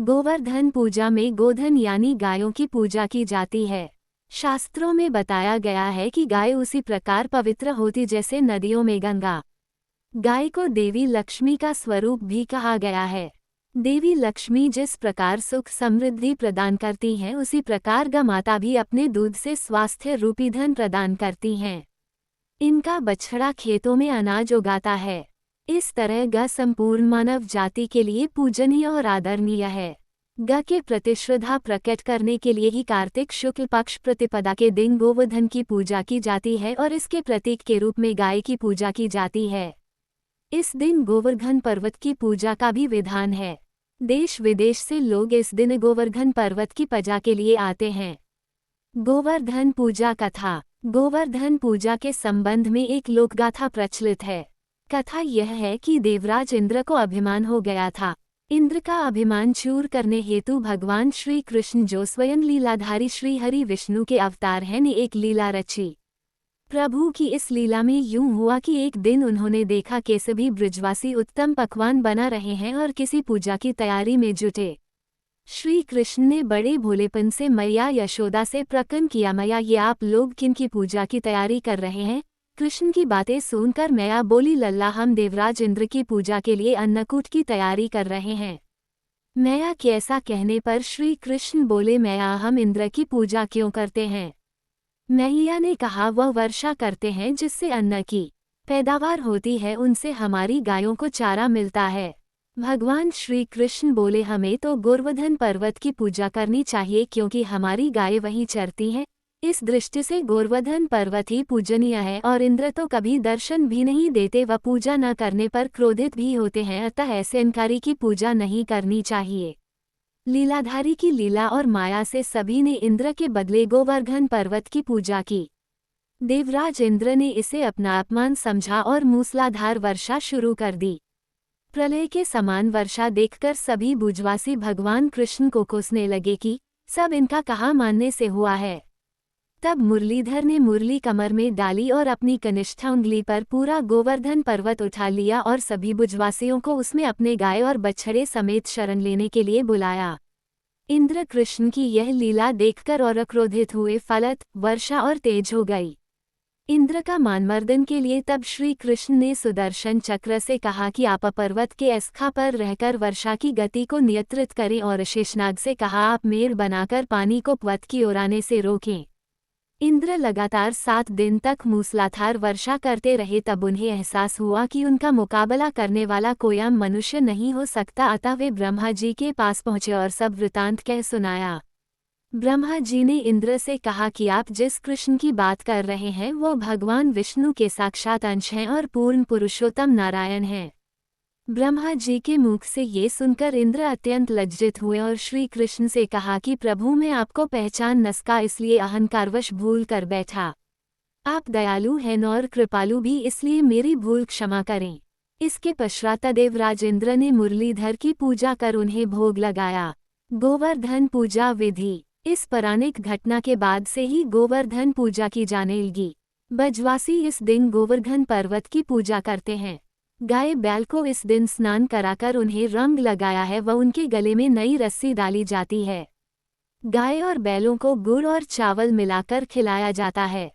गोवर्धन पूजा में गोधन यानी गायों की पूजा की जाती है। शास्त्रों में बताया गया है कि गाय उसी प्रकार पवित्र होती जैसे नदियों में गंगा। गाय को देवी लक्ष्मी का स्वरूप भी कहा गया है। देवी लक्ष्मी जिस प्रकार सुख समृद्धि प्रदान करती हैं, उसी प्रकार गौ-माता भी अपने दूध से स्वास्थ्य रूपी धन प्रदान करती हैं। इनका बछड़ा खेतों में अनाज उगाता है। इस तरह गौ संपूर्ण मानव जाति के लिए पूजनीय और आदरणीय है। गौ के प्रति श्रद्धा प्रकट करने के लिए ही कार्तिक शुक्ल पक्ष प्रतिपदा के दिन गोवर्धन की पूजा की जाती है और इसके प्रतीक के रूप में गाय की पूजा की जाती है। इस दिन गोवर्धन पर्वत की पूजा का भी विधान है। देश विदेश से लोग इस दिन गोवर्धन पर्वत की पूजा के लिए आते हैं। गोवर्धन पूजा कथा। गोवर्धन पूजा के संबंध में एक लोकगाथा प्रचलित है। कथा यह है कि देवराज इंद्र को अभिमान हो गया था। इंद्र का अभिमान चूर करने हेतु भगवान श्री कृष्ण, जो स्वयं लीलाधारी श्री हरि विष्णु के अवतार हैं, ने एक लीला रची। प्रभु की इस लीला में यूं हुआ कि एक दिन उन्होंने देखा कि सभी ब्रजवासी उत्तम पकवान बना रहे हैं और किसी पूजा की तैयारी में जुटे। श्री कृष्ण ने बड़े भोलेपन से मैया यशोदा से प्रश्न किया, मैया, ये आप लोग किनकी पूजा की तैयारी कर रहे हैं? कृष्ण की बातें सुनकर मैया बोली, लल्ला, हम देवराज इंद्र की पूजा के लिए अन्नकूट की तैयारी कर रहे हैं। मैया के ऐसा कहने पर श्री कृष्ण बोले, मैया, हम इंद्र की पूजा क्यों करते हैं? मैया ने कहा, वह वर्षा करते हैं जिससे अन्न की पैदावार होती है, उनसे हमारी गायों को चारा मिलता है। भगवान श्री कृष्ण बोले, हमें तो गोवर्धन पर्वत की पूजा करनी चाहिए क्योंकि हमारी गायें वहीं चरती हैं। इस दृष्टि से गोवर्धन पर्वत ही पूजनीय है और इंद्र तो कभी दर्शन भी नहीं देते, व पूजा न करने पर क्रोधित भी होते हैं, अतः ऐसे अहंकारी की पूजा नहीं करनी चाहिए। लीलाधारी की लीला और माया से सभी ने इंद्र के बदले गोवर्धन पर्वत की पूजा की। देवराज इंद्र ने इसे अपना अपमान समझा और मूसलाधार वर्षा शुरू कर दी। प्रलय के समान वर्षा देखकर सभी ब्रजवासी भगवान कृष्ण को कोसने लगे कि सब इनका कहाँ मानने से हुआ है। तब मुरलीधर ने मुरली कमर में डाली और अपनी कनिष्ठ उंगली पर पूरा गोवर्धन पर्वत उठा लिया और सभी ब्रजवासियों को उसमें अपने गाय और बछड़े समेत शरण लेने के लिए बुलाया। इंद्र कृष्ण की यह लीला देखकर और क्रोधित हुए, फलत वर्षा और तेज हो गई। इंद्र का मानमर्दन के लिए तब श्री कृष्ण ने सुदर्शन चक्र से कहा कि आप पर्वत के अस्खा पर रहकर वर्षा की गति को नियंत्रित करें, और शेषनाग से कहा, आप मेड़ बनाकर पानी को पर्वत की ओर आने से रोकें। इंद्र लगातार 7 दिन तक मूसलाधार वर्षा करते रहे। तब उन्हें एहसास हुआ कि उनका मुकाबला करने वाला कोई आम मनुष्य नहीं हो सकता, अतः वे ब्रह्मा जी के पास पहुंचे और सब वृतांत कह सुनाया। ब्रह्मा जी ने इंद्र से कहा कि आप जिस कृष्ण की बात कर रहे हैं वो भगवान विष्णु के साक्षात अंश हैं और पूर्ण पुरुषोत्तम नारायण हैं। ब्रह्मा जी के मुख से ये सुनकर इंद्र अत्यंत लज्जित हुए और श्री कृष्ण से कहा कि प्रभु, मैं आपको पहचान न सका, इसलिए अहंकारवश भूल कर बैठा। आप दयालु हैं और कृपालु भी, इसलिए मेरी भूल क्षमा करें। इसके पश्चात देवराज इंद्र ने मुरलीधर की पूजा कर उन्हें भोग लगाया। गोवर्धन पूजा विधि। इस पौराणिक घटना के बाद से ही गोवर्धन पूजा की जाने लगी। ब्रजवासी इस दिन गोवर्धन पर्वत की पूजा करते हैं। गाय बैल को इस दिन स्नान कराकर उन्हें रंग लगाया है व उनके गले में नई रस्सी डाली जाती है। गाय और बैलों को गुड़ और चावल मिलाकर खिलाया जाता है।